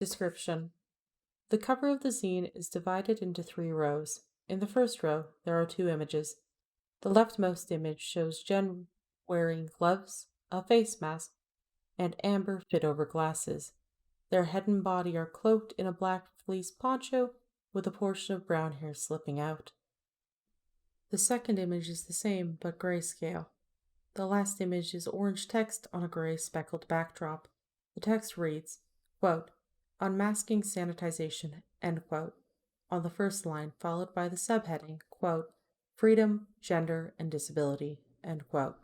Description: the cover of the zine is divided into 3 rows. In the first row, there are 2 images. The leftmost image shows Jen wearing gloves, a face mask, and amber fit-over glasses. Their head and body are cloaked in a black fleece poncho with a portion of brown hair slipping out. The second image is the same, but grayscale. The last image is orange text on a gray speckled backdrop. The text reads, quote, "Unmasking Sanitization," end quote, on the first line, followed by the subheading, quote, "Freedom, Gender, and Disability," end quote.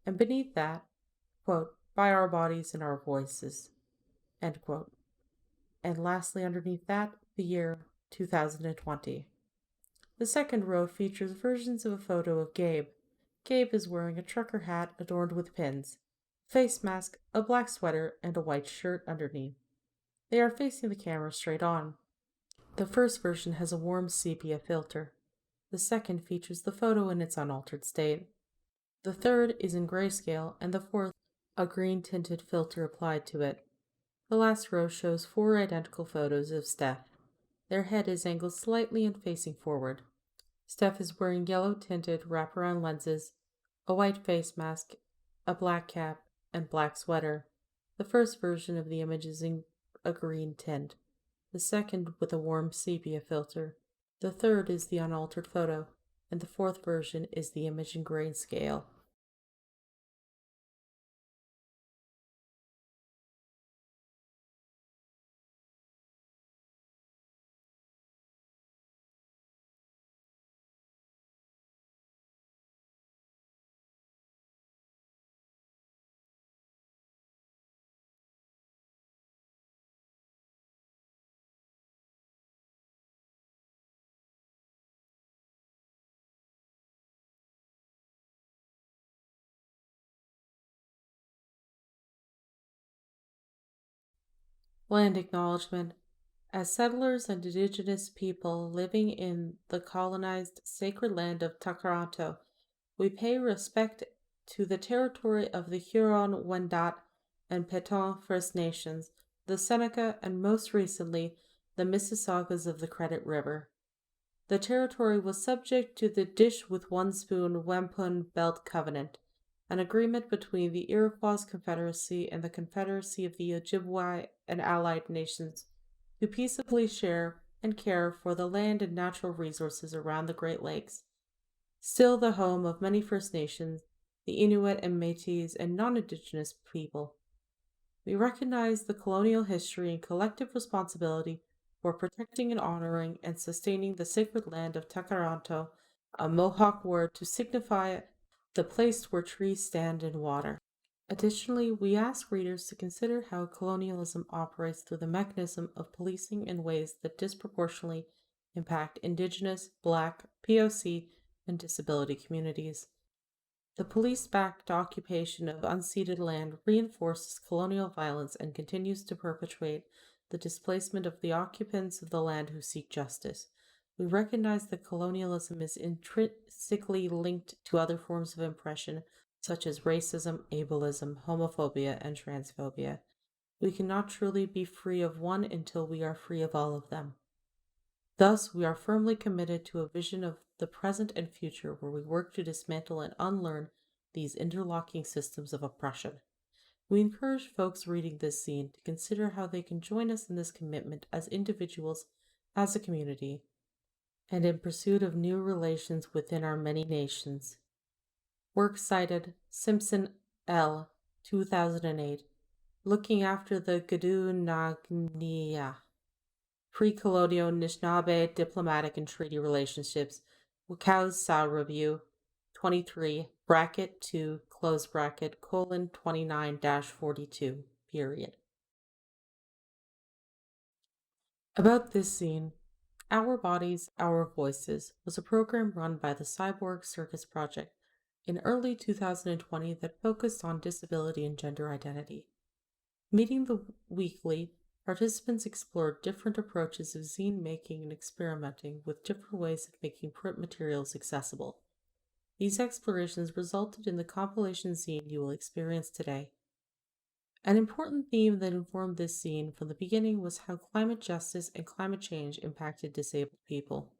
And beneath that, quote, "By our bodies and our voices," end quote. And lastly, underneath that, the year 2020. The second row features versions of a photo of Gabe. Gabe is wearing a trucker hat adorned with pins, face mask, a black sweater, and a white shirt underneath. They are facing the camera straight on. The first version has a warm sepia filter. The second features the photo in its unaltered state. The third is in grayscale, and the fourth, a green-tinted filter applied to it. The last row shows 4 identical photos of Steph. Their head is angled slightly and facing forward. Steph is wearing yellow-tinted wraparound lenses, a white face mask, a black cap, and black sweater. The first version of the image is in a green tint, the second with a warm sepia filter. The third is the unaltered photo, and the fourth version is the image in grayscale. Land acknowledgement. As settlers and indigenous people living in the colonized sacred land of Takaranto, we pay respect to the territory of the Huron-Wendat and Peton First Nations, the Seneca, and most recently, the Mississaugas of the Credit River. The territory was subject to the Dish with One Spoon Wampum Belt Covenant, an agreement between the Iroquois Confederacy and the Confederacy of the Ojibwe and allied nations to peaceably share and care for the land and natural resources around the Great Lakes. Still the home of many First Nations, the Inuit and Métis, and non-Indigenous people. We recognize the colonial history and collective responsibility for protecting and honoring and sustaining the sacred land of Takaranto, a Mohawk word to signify the place where trees stand in water. Additionally, we ask readers to consider how colonialism operates through the mechanism of policing in ways that disproportionately impact Indigenous, Black, POC, and disability communities. The police-backed occupation of unceded land reinforces colonial violence and continues to perpetuate the displacement of the occupants of the land who seek justice. We recognize that colonialism is intrinsically linked to other forms of oppression, such as racism, ableism, homophobia, and transphobia. We cannot truly be free of one until we are free of all of them. Thus, we are firmly committed to a vision of the present and future where we work to dismantle and unlearn these interlocking systems of oppression. We encourage folks reading this zine to consider how they can join us in this commitment as individuals, as a community, and in pursuit of new relations within our many nations. Works cited: Simpson L., 2008, Looking After the Gadu-Nagnia, Pre-Colonial Anishinaabe Diplomatic and Treaty Relationships, Wicow's Sao Review, 23, bracket 2, close bracket, colon 29-42, period. About this zine, Our Bodies, Our Voices was a program run by the Cyborg Circus Project in early 2020 that focused on disability and gender identity. Meeting the weekly, participants explored different approaches of zine making and experimenting with different ways of making print materials accessible. These explorations resulted in the compilation zine you will experience today. An important theme that informed this scene from the beginning was how climate justice and climate change impacted disabled people.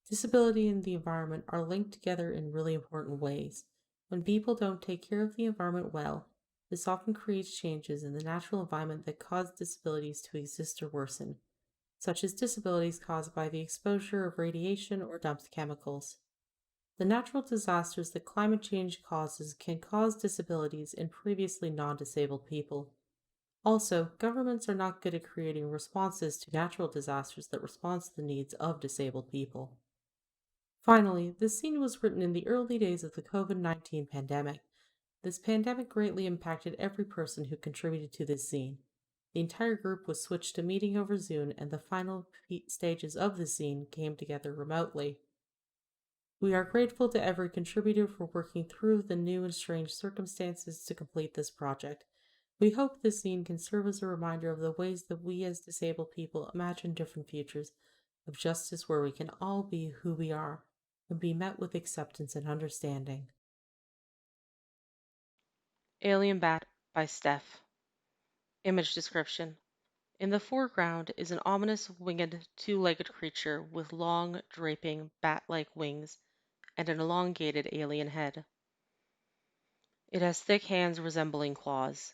Disability and the environment are linked together in really important ways. When people don't take care of the environment well, this often creates changes in the natural environment that cause disabilities to exist or worsen, such as disabilities caused by the exposure of radiation or dumped chemicals. The natural disasters that climate change causes can cause disabilities in previously non disabled people. Also, governments are not good at creating responses to natural disasters that respond to the needs of disabled people. Finally, this scene was written in the early days of the COVID-19 pandemic. This pandemic greatly impacted every person who contributed to this scene. The entire group was switched to meeting over Zoom, and the final stages of the scene came together remotely. We are grateful to every contributor for working through the new and strange circumstances to complete this project. We hope this scene can serve as a reminder of the ways that we as disabled people imagine different futures of justice where we can all be who we are and be met with acceptance and understanding. Alien Bat by Steph. Image description. In the foreground is an ominous winged two-legged creature with long, draping, bat-like wings and an elongated alien head. It has thick hands resembling claws.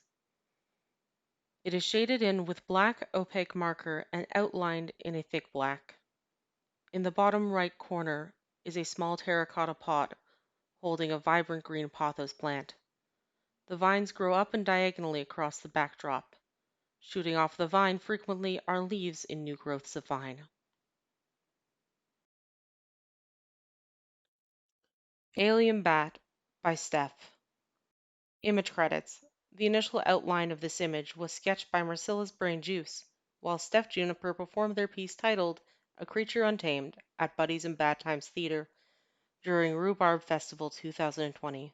It is shaded in with black opaque marker and outlined in a thick black. In the bottom right corner is a small terracotta pot holding a vibrant green pothos plant. The vines grow up and diagonally across the backdrop. Shooting off the vine frequently are leaves in new growths of vine. Alien Bat by Steph. Image credits. The initial outline of this image was sketched by Marcilla's Brain Juice, while Steph Juniper performed their piece titled A Creature Untamed at Buddies and Bad Times Theater during Rhubarb Festival 2020.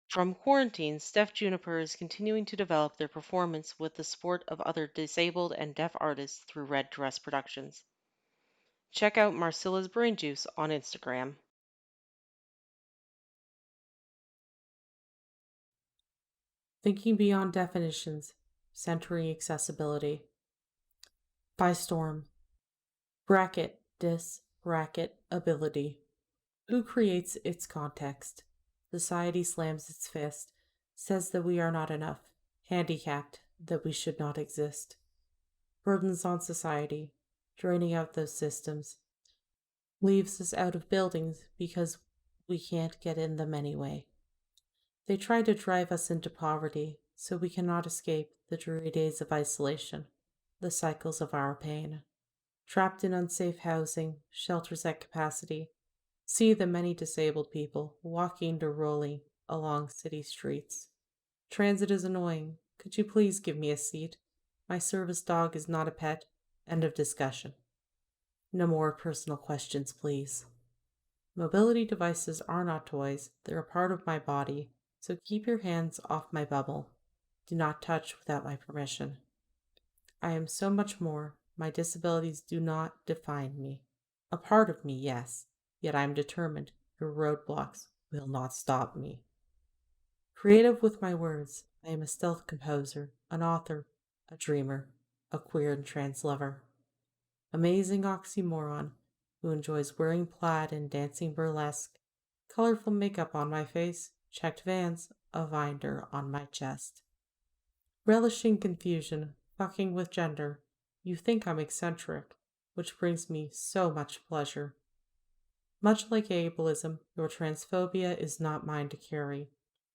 From quarantine, Steph Juniper is continuing to develop their performance with the support of other disabled and deaf artists through Red Dress Productions. Check out Marcilla's Brain Juice on Instagram. Thinking Beyond Definitions, Centering Accessibility. By Storm. Bracket, dis, bracket, ability. Who creates its context? Society slams its fist, says that we are not enough, handicapped, that we should not exist. Burdens on society, draining out those systems. Leaves us out of buildings because we can't get in them anyway. They try to drive us into poverty so we cannot escape the dreary days of isolation, the cycles of our pain. Trapped in unsafe housing, shelters at capacity, see the many disabled people walking or rolling along city streets. Transit is annoying. Could you please give me a seat? My service dog is not a pet. End of discussion. No more personal questions, please. Mobility devices are not toys, they're a part of my body, so keep your hands off my bubble. Do not touch without my permission. I am so much more. My disabilities do not define me. A part of me, yes, yet I am determined. Your roadblocks will not stop me. Creative with my words, I am a stealth composer, an author, a dreamer, a queer and trans lover. Amazing oxymoron who enjoys wearing plaid and dancing burlesque, colorful makeup on my face, checked Vans, a binder on my chest. Relishing confusion, fucking with gender, you think I'm eccentric, which brings me so much pleasure. Much like ableism, your transphobia is not mine to carry.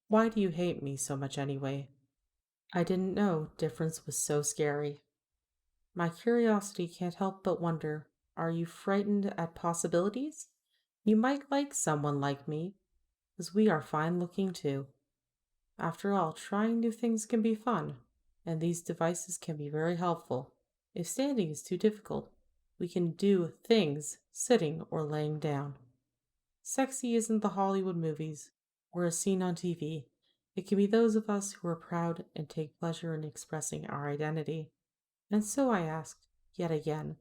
Why do you hate me so much anyway? I didn't know difference was so scary. My curiosity can't help but wonder, are you frightened at possibilities? You might like someone like me, because we are fine looking too. After all, trying new things can be fun, and these devices can be very helpful. If standing is too difficult, we can do things sitting or laying down. Sexy isn't the Hollywood movies or a scene on TV. It can be those of us who are proud and take pleasure in expressing our identity. And so I asked, yet again,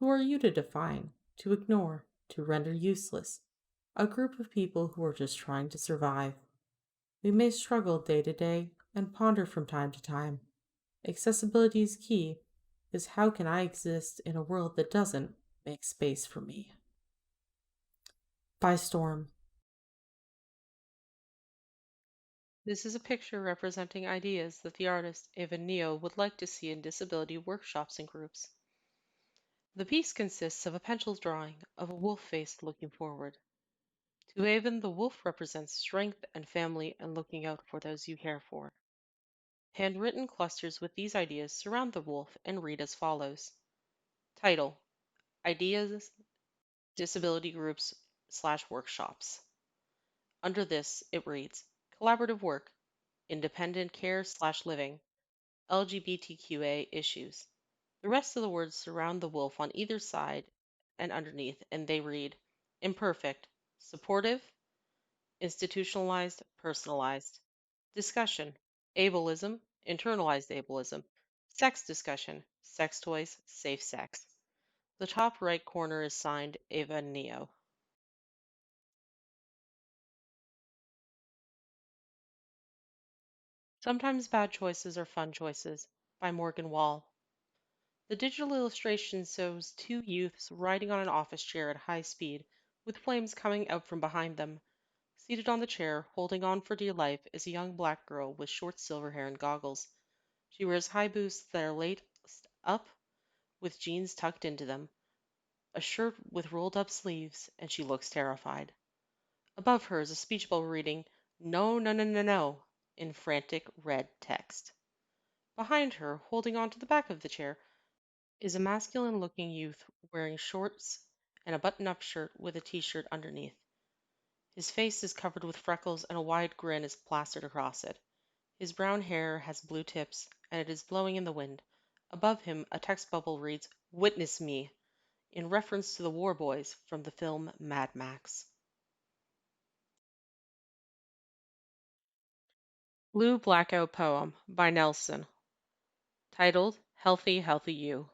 who are you to define, to ignore, to render useless? A group of people who are just trying to survive. We may struggle day to day, and ponder from time to time. Accessibility is key, because how can I exist in a world that doesn't make space for me? By Storm. This is a picture representing ideas that the artist Eva Neo would like to see in disability workshops and groups. The piece consists of a pencil drawing of a wolf face looking forward. To Avon, the wolf represents strength and family and looking out for those you care for. Handwritten clusters with these ideas surround the wolf and read as follows. Title: Ideas, Disability Groups/Workshops. Under this, it reads Collaborative Work, Independent Care/Living, LGBTQA Issues. The rest of the words surround the wolf on either side and underneath, and they read Imperfect, Supportive, Institutionalized, Personalized. Discussion: Ableism, Internalized Ableism. Sex discussion: Sex toys, safe sex. The top right corner is signed Ava Neo. Sometimes Bad Choices Are Fun Choices by Morgan Wall. The digital illustration shows two youths riding on an office chair at high speed, with flames coming out from behind them. Seated on the chair, holding on for dear life, is a young black girl with short silver hair and goggles. She wears high boots that are laced up with jeans tucked into them, a shirt with rolled up sleeves, and she looks terrified. Above her is a speech bubble reading, No, no, no, no, no, in frantic red text. Behind her, holding on to the back of the chair, is a masculine looking youth wearing shorts and a button up shirt with a t shirt underneath. His face is covered with freckles and a wide grin is plastered across it. His brown hair has blue tips and it is blowing in the wind. Above him, a text bubble reads, Witness me, in reference to the war boys from the film Mad Max. Blue Blackout Poem by Nelson, titled Healthy, Healthy You.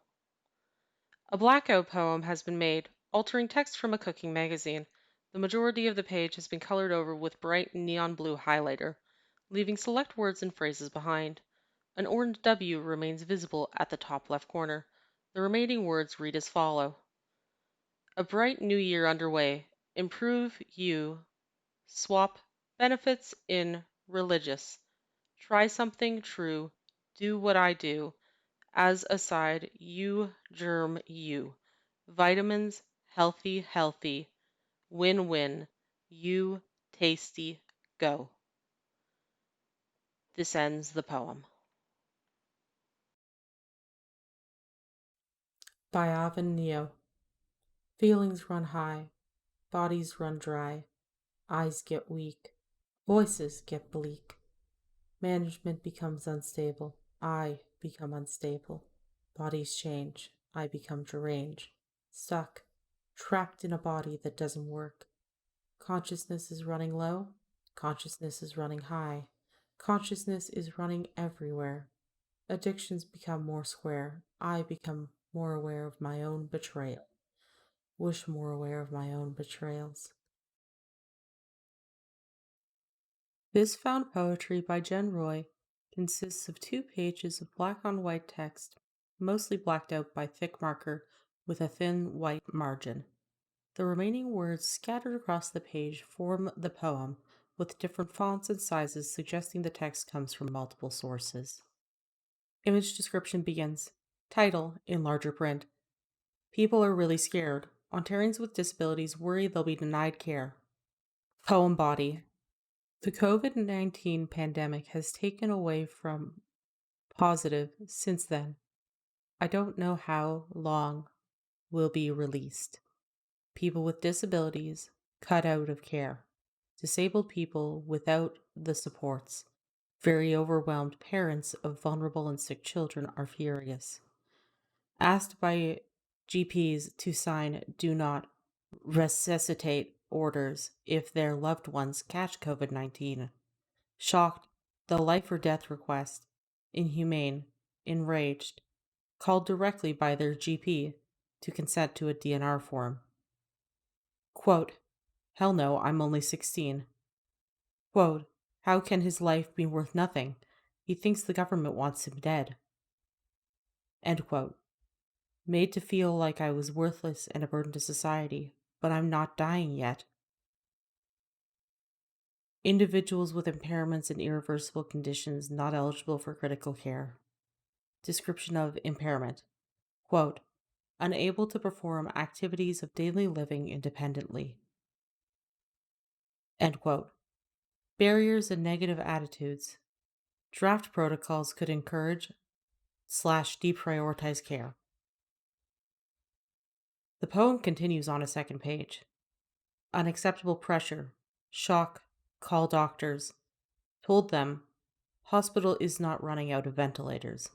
A blackout poem has been made, altering text from a cooking magazine. The majority of the page has been colored over with bright neon blue highlighter, leaving select words and phrases behind. An orange W remains visible at the top left corner. The remaining words read as follow. A bright new year underway. Improve you. Swap benefits in religious. Try something true. Do what I do. As aside, you germ you. Vitamins, healthy, healthy. Win-win. You tasty, go. This ends the poem. By Avon Neo. Feelings run high, bodies run dry, eyes get weak, voices get bleak. Management becomes unstable, I become unstable. Bodies change, I become deranged, stuck, trapped in a body that doesn't work. Consciousness is running low, consciousness is running high, consciousness is running everywhere. Addictions become more square, I become more aware of my own betrayal. Wish more aware of my own betrayals. This found poetry by Jen Roy consists of 2 pages of black on white text, mostly blacked out by thick marker with a thin white margin. The remaining words scattered across the page form the poem, with different fonts and sizes suggesting the text comes from multiple sources. Image description begins. Title in larger print. People are really scared. Ontarians with disabilities worry they'll be denied care. Poem body. The COVID-19 pandemic has taken away from positive since then. I don't know how long will be released. People with disabilities cut out of care. Disabled people without the supports. Very overwhelmed parents of vulnerable and sick children are furious. Asked by GPs to sign do not resuscitate orders if their loved ones catch COVID-19. Shocked, the life or death request. Inhumane, enraged, called directly by their GP to consent to a DNR form. Quote, hell no, I'm only 16. Quote, how can his life be worth nothing? He thinks the government wants him dead. End quote. Made to feel like I was worthless and a burden to society, but I'm not dying yet. Individuals with impairments and irreversible conditions not eligible for critical care. Description of impairment. Quote, unable to perform activities of daily living independently. End quote. Barriers and negative attitudes. Draft protocols could encourage/deprioritize care. The poem continues on a second page. Unacceptable pressure, shock, call doctors. Told them, hospital is not running out of ventilators.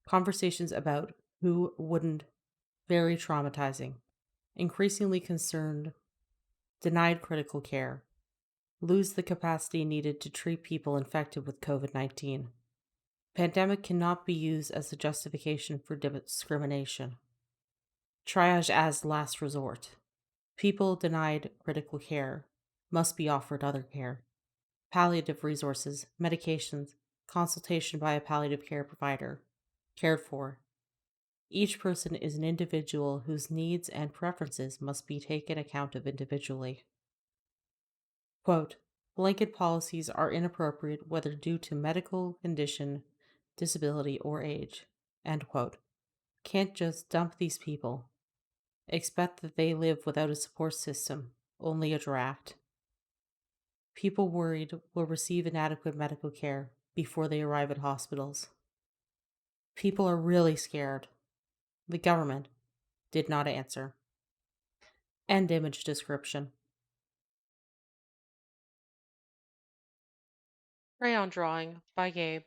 Conversations about who wouldn't, very traumatizing. Increasingly concerned, denied critical care. Lose the capacity needed to treat people infected with COVID-19. Pandemic cannot be used as a justification for discrimination. Triage as last resort. People denied critical care must be offered other care. Palliative resources, medications, consultation by a palliative care provider, cared for. Each person is an individual whose needs and preferences must be taken account of individually. Quote, blanket policies are inappropriate whether due to medical condition, disability, or age. End quote. Can't just dump these people. Expect that they live without a support system, only a draft. People worried will receive inadequate medical care before they arrive at hospitals. People are really scared. The government did not answer. End image description. Crayon drawing by Gabe.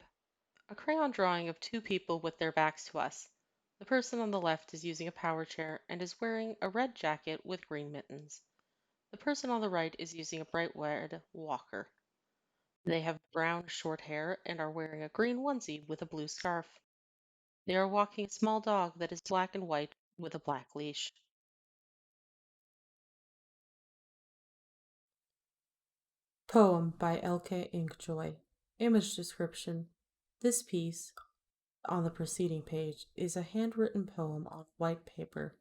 A crayon drawing of two people with their backs to us. The person on the left is using a power chair and is wearing a red jacket with green mittens. The person on the right is using a bright red walker. They have brown short hair and are wearing a green onesie with a blue scarf. They are walking a small dog that is black and white with a black leash. Poem by Elke Inkjoy. Image description. This piece, on the preceding page, is a handwritten poem on white paper.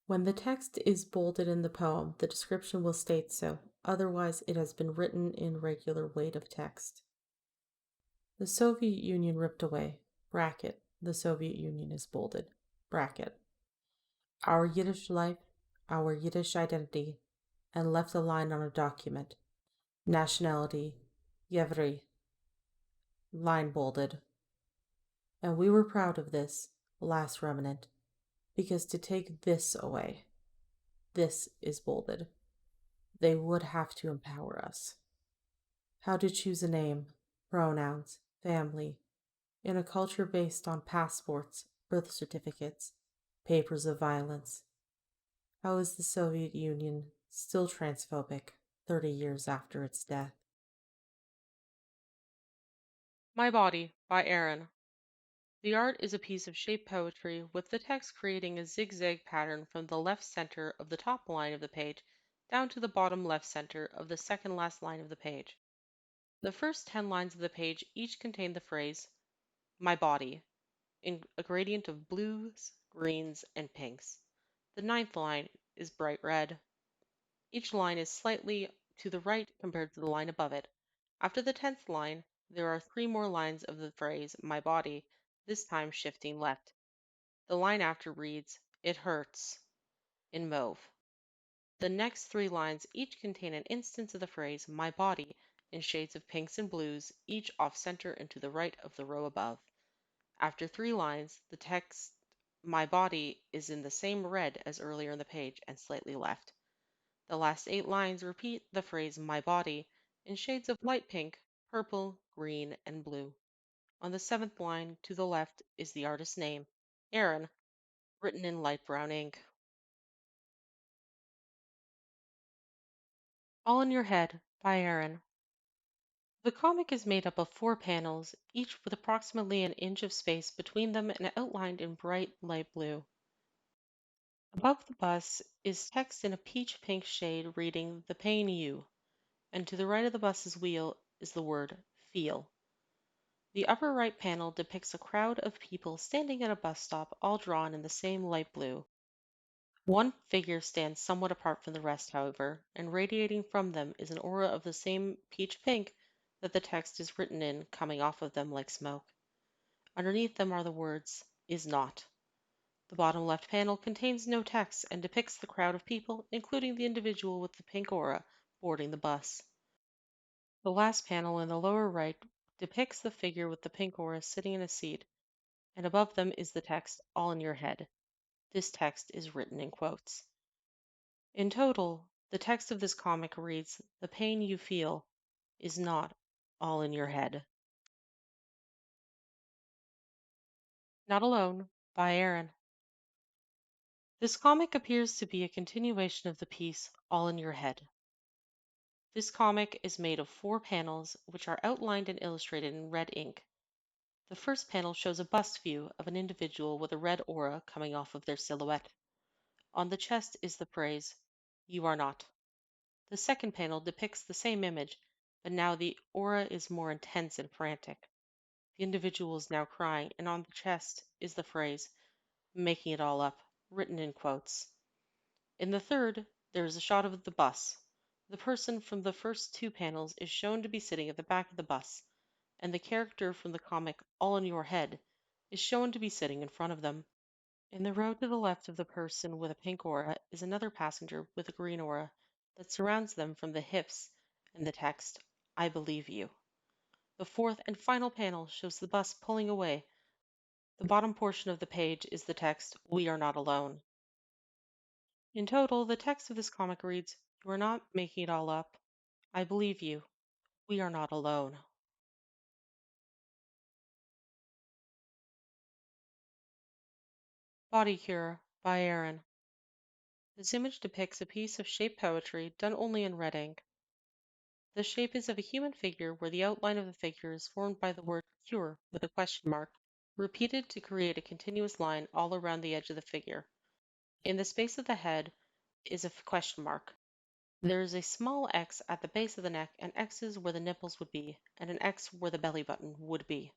When the text is bolded in the poem, the description will state so. Otherwise, it has been written in regular weight of text. The Soviet Union ripped away. Bracket. The Soviet Union is bolded. Bracket. Our Yiddish life, our Yiddish identity, and left a line on a document. Nationality, Yevri. Line bolded. And we were proud of this, last remnant, because to take this away, this is bolded. They would have to empower us. How to choose a name, pronouns, family, in a culture based on passports, birth certificates, papers of violence. How is the Soviet Union still transphobic 30 years after its death? My Body by Aaron. The art is a piece of shape poetry with the text creating a zigzag pattern from the left center of the top line of the page down to the bottom left center of the second last line of the page. The first 10 lines of the page each contain the phrase, my body, in a gradient of blues, greens, and pinks. The ninth line is bright red. Each line is slightly to the right compared to the line above it. After the 10th line, there are 3 more lines of the phrase, my body, this time shifting left. The line after reads, it hurts, in mauve. The next 3 lines each contain an instance of the phrase, my body, in shades of pinks and blues, each off-center and to the right of the row above. After 3 lines, the text, my body, is in the same red as earlier in the page and slightly left. The last 8 lines repeat the phrase, my body, in shades of light pink, purple, green, and blue. On the 7th line, to the left, is the artist's name, Aaron, written in light brown ink. All in Your Head by Aaron. The comic is made up of 4 panels, each with approximately an inch of space between them and outlined in bright light blue. Above the bus is text in a peach pink shade reading The Pain You, and to the right of the bus's wheel is the word feel. The upper right panel depicts a crowd of people standing at a bus stop, all drawn in the same light blue. One figure stands somewhat apart from the rest, however, and radiating from them is an aura of the same peach pink that the text is written in, coming off of them like smoke. Underneath them are the words, "is not." The bottom left panel contains no text and depicts the crowd of people, including the individual with the pink aura, boarding the bus. The last panel in the lower right depicts the figure with the pink aura sitting in a seat, and above them is the text, "all in your head." This text is written in quotes. In total, the text of this comic reads, "The pain you feel is not all in your head." Not Alone by Aaron. This comic appears to be a continuation of the piece All in Your Head. This comic is made of 4 panels, which are outlined and illustrated in red ink. The first panel shows a bust view of an individual with a red aura coming off of their silhouette. On the chest is the phrase, "You are not." The second panel depicts the same image, but now the aura is more intense and frantic. The individual is now crying, and on the chest is the phrase, "making it all up," written in quotes. In the third, there is a shot of the bus. The person from the first 2 panels is shown to be sitting at the back of the bus, and the character from the comic All in Your Head is shown to be sitting in front of them. In the row to the left of the person with a pink aura is another passenger with a green aura that surrounds them from the hips and the text, "I believe you." The fourth and final panel shows the bus pulling away. The bottom portion of the page is the text, "We are not alone." In total, the text of this comic reads, "You are not making it all up. I believe you. We are not alone." Body Cure by Aaron. This image depicts a piece of shaped poetry done only in red ink. The shape is of a human figure where the outline of the figure is formed by the word cure with a question mark, repeated to create a continuous line all around the edge of the figure. In the space of the head is a question mark. There is a small X at the base of the neck and X's where the nipples would be, and an X where the belly button would be.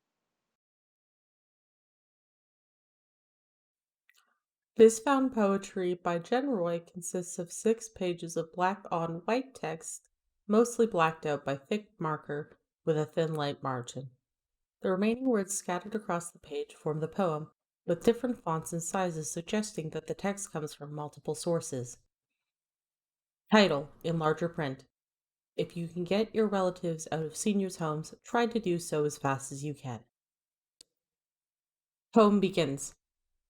This found poetry by Jen Roy consists of 6 pages of black on white text, mostly blacked out by thick marker with a thin light margin. The remaining words scattered across the page form the poem, with different fonts and sizes suggesting that the text comes from multiple sources. Title in larger print. If you can get your relatives out of seniors' homes, try to do so as fast as you can. Poem begins.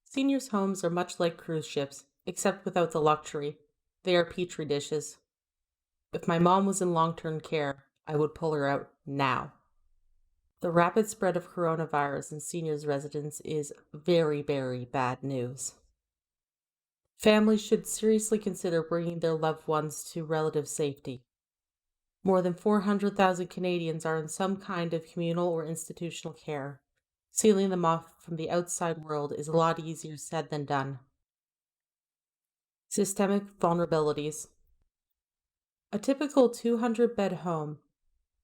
Seniors' homes are much like cruise ships, except without the luxury. They are petri dishes. If my mom was in long-term care, I would pull her out now. The rapid spread of coronavirus in seniors' residents is very, very bad news. Families should seriously consider bringing their loved ones to relative safety. More than 400,000 Canadians are in some kind of communal or institutional care. Sealing them off from the outside world is a lot easier said than done. Systemic vulnerabilities. A typical 200-bed home,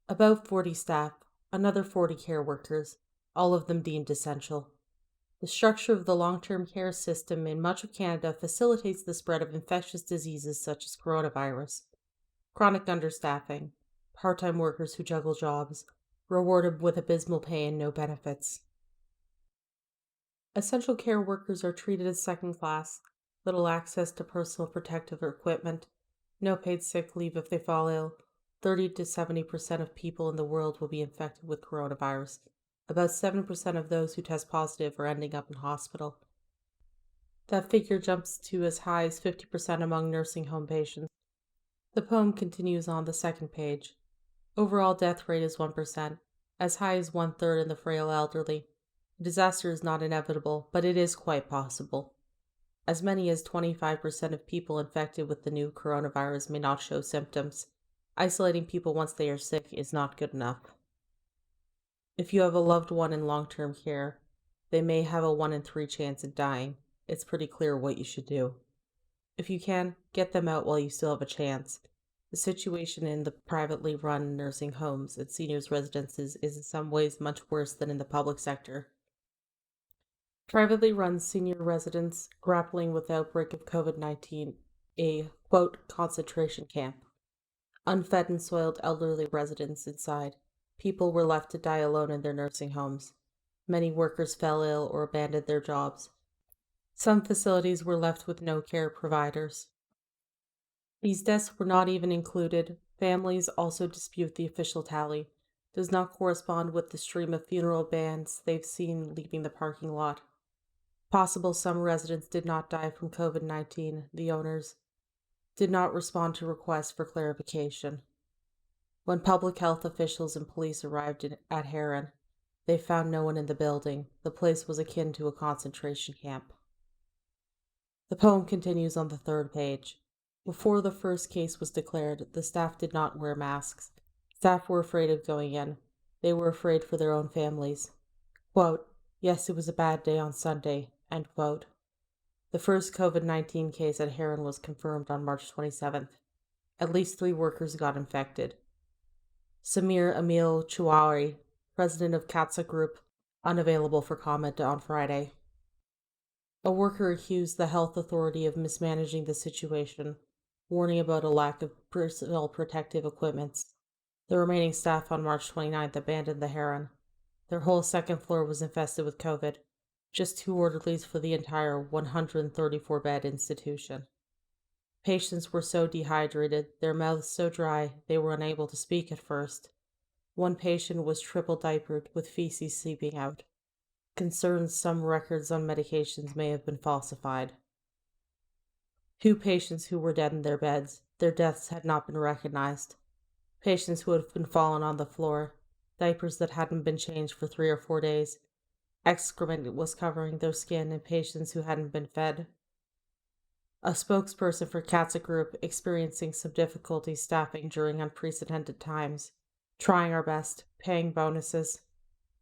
about 40 staff, another 40 care workers, all of them deemed essential. The structure of the long-term care system in much of Canada facilitates the spread of infectious diseases such as coronavirus. Chronic understaffing, part-time workers who juggle jobs, rewarded with abysmal pay and no benefits. Essential care workers are treated as second class, little access to personal protective equipment, no paid sick leave if they fall ill. 30 to 70% of people in the world will be infected with coronavirus. About 7% of those who test positive are ending up in hospital. That figure jumps to as high as 50% among nursing home patients. The poem continues on the second page. Overall death rate is 1%, as high as 1/3 in the frail elderly. Disaster is not inevitable, but it is quite possible. As many as 25% of people infected with the new coronavirus may not show symptoms. Isolating people once they are sick is not good enough. If you have a loved one in long-term care, they may have a 1 in 3 chance of dying. It's pretty clear what you should do. If you can, get them out while you still have a chance. The situation in the privately run nursing homes and seniors' residences is in some ways much worse than in the public sector. Privately run senior residents grappling with the outbreak of COVID-19, a quote concentration camp. Unfed and soiled elderly residents inside. People were left to die alone in their nursing homes. Many workers fell ill or abandoned their jobs. Some facilities were left with no care providers. These deaths were not even included. Families also dispute the official tally. Does not correspond with the stream of funeral bands they've seen leaving the parking lot. Possible some residents did not die from COVID-19. The owners did not respond to requests for clarification. When public health officials and police arrived at Heron, they found no one in the building. The place was akin to a concentration camp. The poem continues on the third page. Before the first case was declared, the staff did not wear masks. Staff were afraid of going in. They were afraid for their own families. Quote, yes, it was a bad day on Sunday, end quote. The first COVID-19 case at Heron was confirmed on March 27th. At least 3 workers got infected. Samir Emil Chouari, president of Katsa Group, unavailable for comment on Friday. A worker accused the health authority of mismanaging the situation, warning about a lack of personal protective equipment. The remaining staff on March 29th abandoned the Heron. Their whole second floor was infested with COVID. Just 2 orderlies for the entire 134-bed institution. Patients were so dehydrated, their mouths so dry, they were unable to speak at first. One patient was triple diapered with feces seeping out. Concerns some records on medications may have been falsified. 2 patients who were dead in their beds. Their deaths had not been recognized. Patients who had been fallen on the floor. Diapers that hadn't been changed for 3 or 4 days. Excrement was covering their skin, and patients who hadn't been fed. A spokesperson for Katsa Group experiencing some difficulty staffing during unprecedented times. Trying our best, paying bonuses.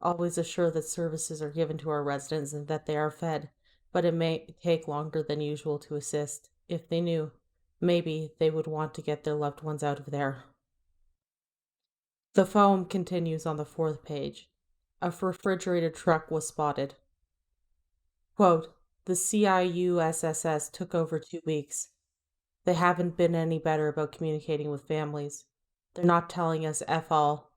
Always assure that services are given to our residents and that they are fed, but it may take longer than usual to assist. If they knew, maybe they would want to get their loved ones out of there. The poem continues on the 4th page. A refrigerated truck was spotted. Quote, the CIUSSS took over 2 weeks. They haven't been any better about communicating with families. They're not telling us F all.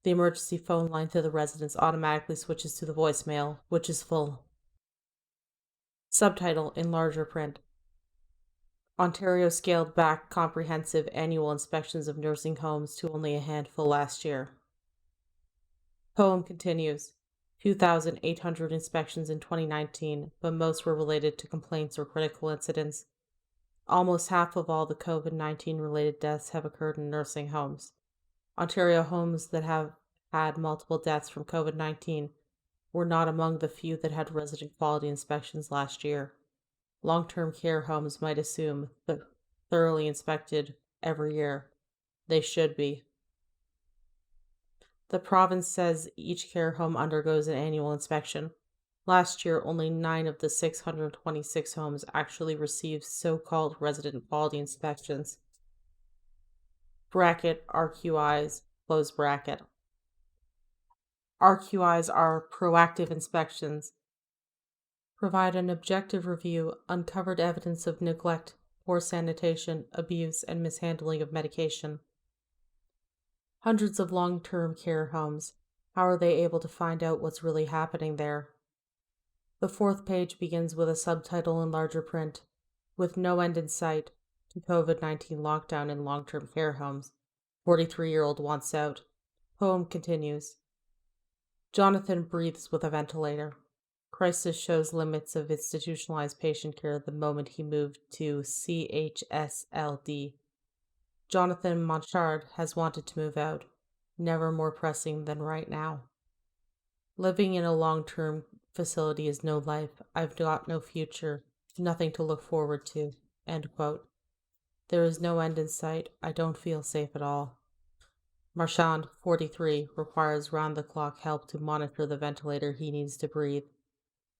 The emergency phone line to the residents automatically switches to the voicemail, which is full. Subtitle in larger print. Ontario scaled back comprehensive annual inspections of nursing homes to only a handful last year. Poem continues. 2,800 inspections in 2019, but most were related to complaints or critical incidents. Almost half of all the COVID-19 related deaths have occurred in nursing homes. Ontario homes that have had multiple deaths from COVID-19 were not among the few that had resident quality inspections last year. Long-term care homes might assume that thoroughly inspected every year. They should be. The province says each care home undergoes an annual inspection. Last year, only 9 of the 626 homes actually received so-called resident quality inspections. Bracket RQIs, close bracket. RQIs are proactive inspections. Provide an objective review, uncovered evidence of neglect, poor sanitation, abuse, and mishandling of medication. Hundreds of long-term care homes. How are they able to find out what's really happening there? The 4th page begins with a subtitle in larger print, with no end in sight to COVID-19 lockdown in long-term care homes. 43-year-old wants out. Poem continues. Jonathan breathes with a ventilator. Crisis shows limits of institutionalized patient care the moment he moved to CHSLD. Jonathan Monchard has wanted to move out, never more pressing than right now. Living in a long-term facility is no life. I've got no future, nothing to look forward to, end quote. There is no end in sight. I don't feel safe at all. Marchand, 43, requires round-the-clock help to monitor the ventilator he needs to breathe.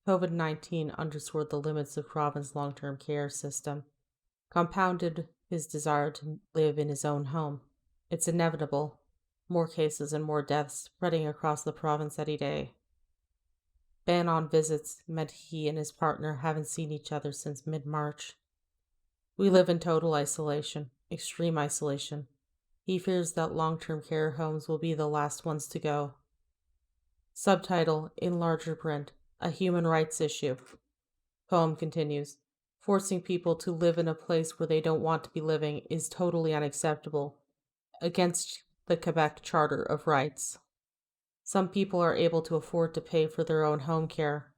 COVID-19 underscored the limits of province long-term care system. compounded his desire to live in his own home. It's inevitable. More cases and more deaths spreading across the province any day. Ban on visits meant he and his partner haven't seen each other since mid March. We live in total isolation, extreme isolation. He fears that long term care homes will be the last ones to go. Subtitle in larger print: A Human Rights Issue. Poem continues. Forcing people to live in a place where they don't want to be living is totally unacceptable, against the Quebec Charter of Rights. Some people are able to afford to pay for their own home care.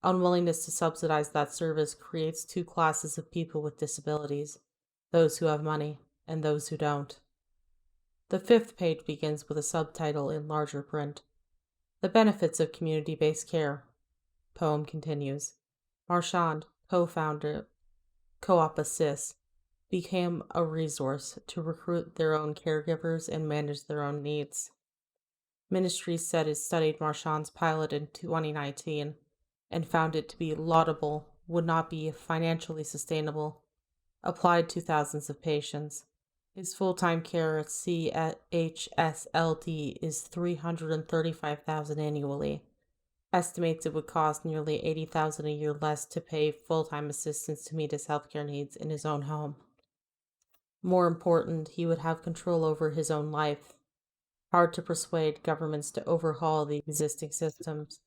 Unwillingness to subsidize that service creates two classes of people with disabilities: those who have money and those who don't. The fifth page begins with a subtitle in larger print: The Benefits of Community-Based Care. Poem continues. Marchand, co-founder Co-op Assist, became a resource to recruit their own caregivers and manage their own needs. Ministry said it studied Marchand's pilot in 2019 and found it to be laudable, would not be financially sustainable, applied to thousands of patients. His full-time care at CHSLD is $335,000 annually. Estimates it would cost nearly $80,000 a year less to pay full-time assistants to meet his healthcare needs in his own home. More important, he would have control over his own life. Hard to persuade governments to overhaul the existing systems.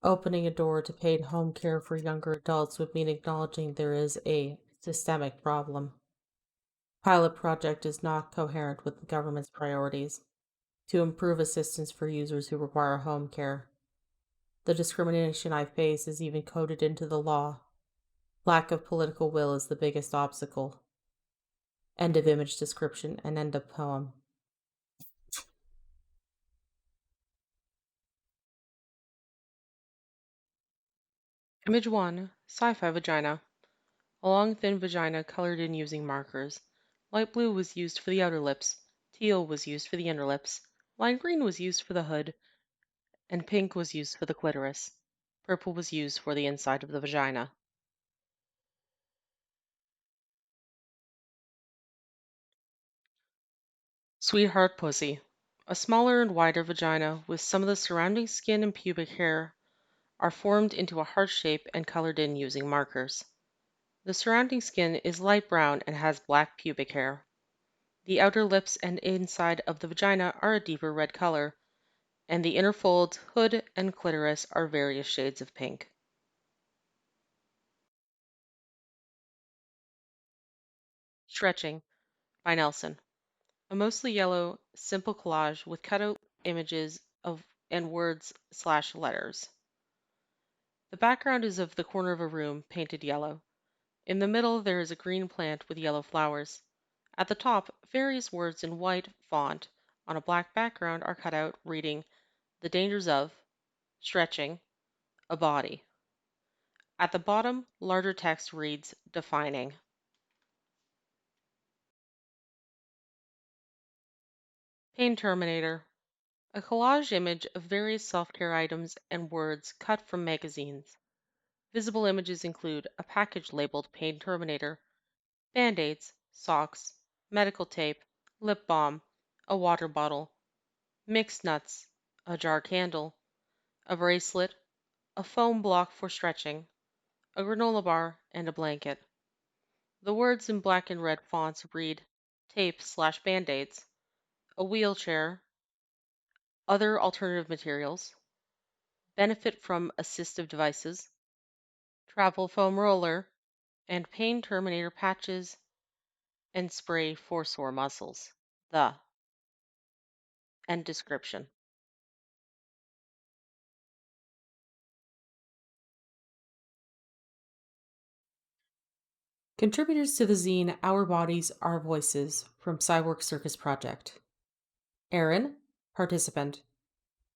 Opening a door to paid home care for younger adults would mean acknowledging there is a systemic problem. Pilot project is not coherent with the government's priorities to improve assistance for users who require home care. The discrimination I face is even coded into the law. Lack of political will is the biggest obstacle. End of image description and end of poem. Image 1, Sci-Fi Vagina. A long, thin vagina colored in using markers. Light blue was used for the outer lips, teal was used for the inner lips, lime green was used for the hood, and pink was used for the clitoris. Purple was used for the inside of the vagina. Sweetheart Pussy. A smaller and wider vagina with some of the surrounding skin and pubic hair are formed into a heart shape and colored in using markers. The surrounding skin is light brown and has black pubic hair. The outer lips and inside of the vagina are a deeper red color, and the inner folds, hood, and clitoris are various shades of pink. Stretching by Nelson. A mostly yellow, simple collage with cutout images of and words/letters. The background is of the corner of a room, painted yellow. In the middle there is a green plant with yellow flowers. At the top, various words in white font on a black background are cut out, reading "The dangers of stretching a body." At the bottom, larger text reads "Defining." Pain Terminator. A collage image of various self-care items and words cut from magazines. Visible images include a package labeled Pain Terminator, Band-Aids, socks, medical tape, lip balm, a water bottle, mixed nuts, a jar candle, a bracelet, a foam block for stretching, a granola bar, and a blanket. The words in black and red fonts read tape/band-aids, a wheelchair, other alternative materials, benefit from assistive devices, travel foam roller, and pain terminator patches and spray for sore muscles. The End description. Contributors to the zine Our Bodies, Our Voices from Cywork Circus Project. Aaron, participant.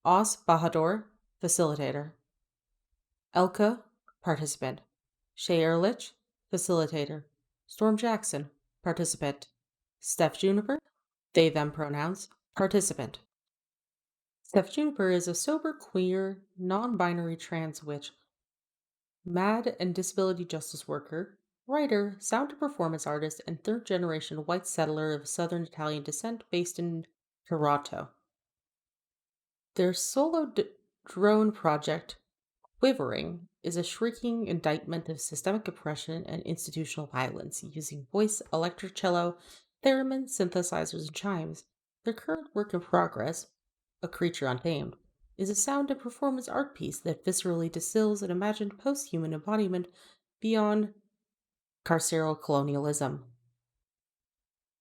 Os Bahador, facilitator. Elka, participant. Shay Ehrlich, facilitator. Storm Jackson, participant. Steph Juniper, they them pronouns, participant. Steph Juniper is a sober, queer, non binary trans witch, mad and disability justice worker, Writer, sound and performance artist, and third generation white settler of southern Italian descent based in Toronto. Their drone project, Quivering, is a shrieking indictment of systemic oppression and institutional violence using voice, electric cello, theremin, synthesizers, and chimes. Their current work in progress, A Creature Untamed, is a sound and performance art piece that viscerally distills an imagined post human embodiment beyond carceral colonialism.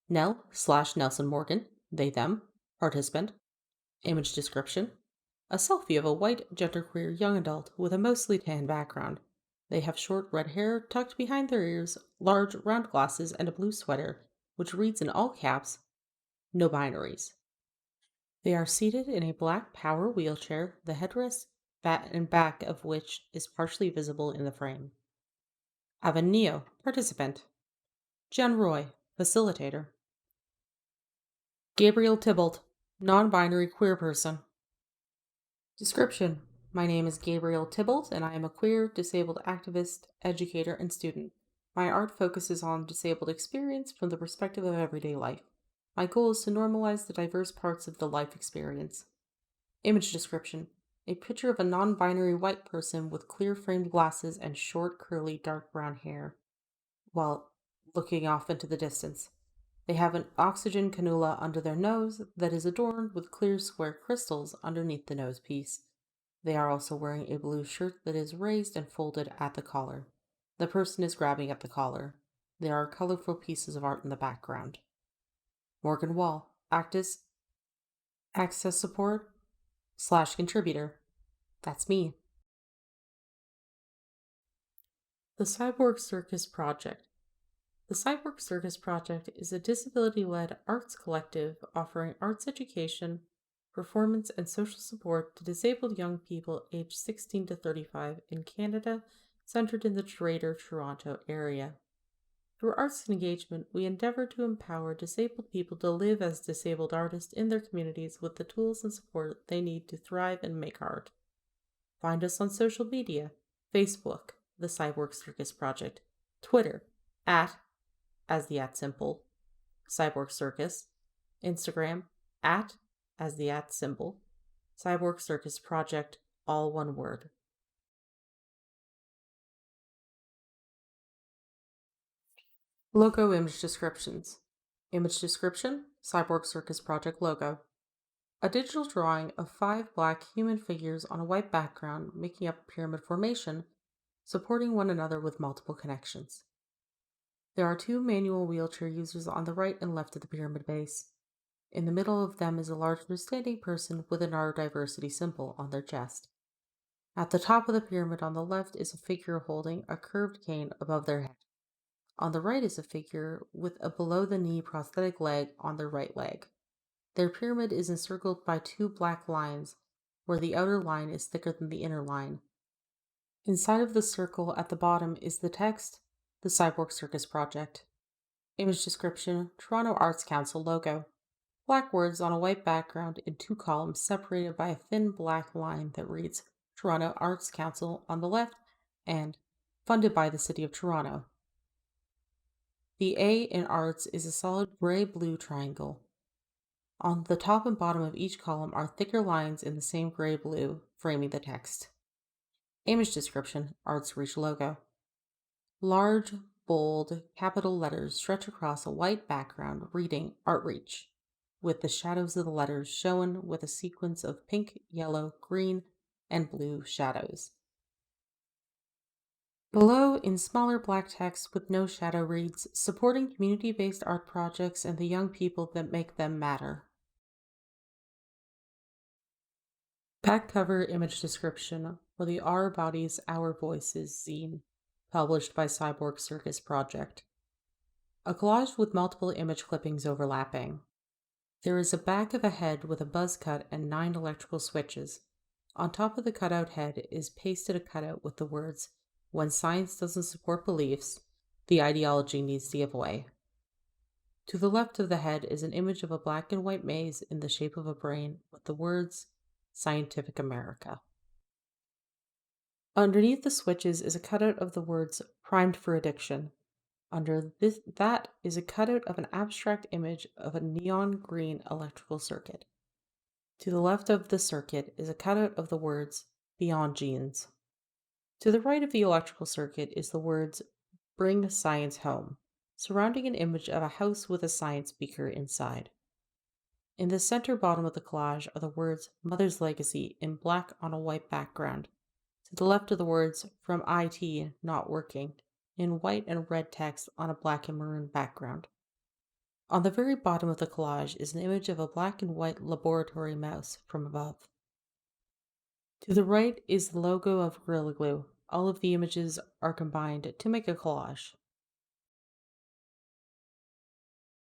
Nell/Nelson Morgan, they them, participant, image description. A selfie of a white, genderqueer young adult with a mostly tan background. They have short red hair tucked behind their ears, large round glasses, and a blue sweater, which reads in all caps, "No binaries." They are seated in a black power wheelchair, the headrest and back of which is partially visible in the frame. Avan Neo, participant. Jen Roy, facilitator. Gabriel Tybalt, non binary queer person. Description: My name is Gabriel Tybalt, and I am a queer, disabled activist, educator, and student. My art focuses on disabled experience from the perspective of everyday life. My goal is to normalize the diverse parts of the life experience. Image description: A picture of a non binary white person with clear framed glasses and short, curly, dark brown hair, while looking off into the distance. They have an oxygen cannula under their nose that is adorned with clear square crystals underneath the nose piece. They are also wearing a blue shirt that is raised and folded at the collar. The person is grabbing at the collar. There are colorful pieces of art in the background. Morgan Wall, access support / contributor. That's me. The Cyborg Circus Project. The Cyborg Circus Project is a disability led arts collective offering arts education, performance, and social support to disabled young people aged 16 to 35 in Canada, centered in the Greater Toronto Area. Through arts engagement, we endeavor to empower disabled people to live as disabled artists in their communities with the tools and support they need to thrive and make art. Find us on social media: Facebook, The Cyborg Circus Project, Twitter, as the @symbol, Cyborg Circus, Instagram, as the @symbol, Cyborg Circus Project, all one word. Logo image descriptions. Image description: Cyborg Circus Project logo. A digital drawing of 5 black human figures on a white background making up a pyramid formation, supporting one another with multiple connections. There are 2 manual wheelchair users on the right and left of the pyramid base. In the middle of them is a larger standing person with a neurodiversity symbol on their chest. At the top of the pyramid on the left is a figure holding a curved cane above their head. On the right is a figure with a below-the-knee prosthetic leg on their right leg. Their pyramid is encircled by 2 black lines, where the outer line is thicker than the inner line. Inside of the circle at the bottom is the text, The Cyborg Circus Project. Image description: Toronto Arts Council logo. Black words on a white background in 2 columns separated by a thin black line that reads Toronto Arts Council on the left and funded by the City of Toronto. The A in arts is a solid gray-blue triangle. On the top and bottom of each column are thicker lines in the same gray-blue framing the text. Image description: Arts Reach logo. Large, bold, capital letters stretch across a white background reading Art Reach, with the shadows of the letters shown with a sequence of pink, yellow, green, and blue shadows. Below, in smaller black text with no shadow, reads Supporting community-based art projects and the young people that make them matter. Back cover image description for the Our Bodies, Our Voices zine, published by Cyborg Circus Project. A collage with multiple image clippings overlapping. There is a back of a head with a buzz cut and 9 electrical switches. On top of the cutout head is pasted a cutout with the words, When science doesn't support beliefs, the ideology needs to give way. To the left of the head is an image of a black and white maze in the shape of a brain with the words, Scientific America. Underneath the switches is a cutout of the words, Primed for Addiction. Under this, that is a cutout of an abstract image of a neon green electrical circuit. To the left of the circuit is a cutout of the words Beyond Genes. To the right of the electrical circuit is the words Bring Science Home, surrounding an image of a house with a science beaker inside. In the center bottom of the collage are the words Mother's Legacy in black on a white background. To the left are the words From IT Not Working in white and red text on a black and maroon background. On the very bottom of the collage is an image of a black and white laboratory mouse from above. To the right is the logo of Gorilla Glue. All of the images are combined to make a collage.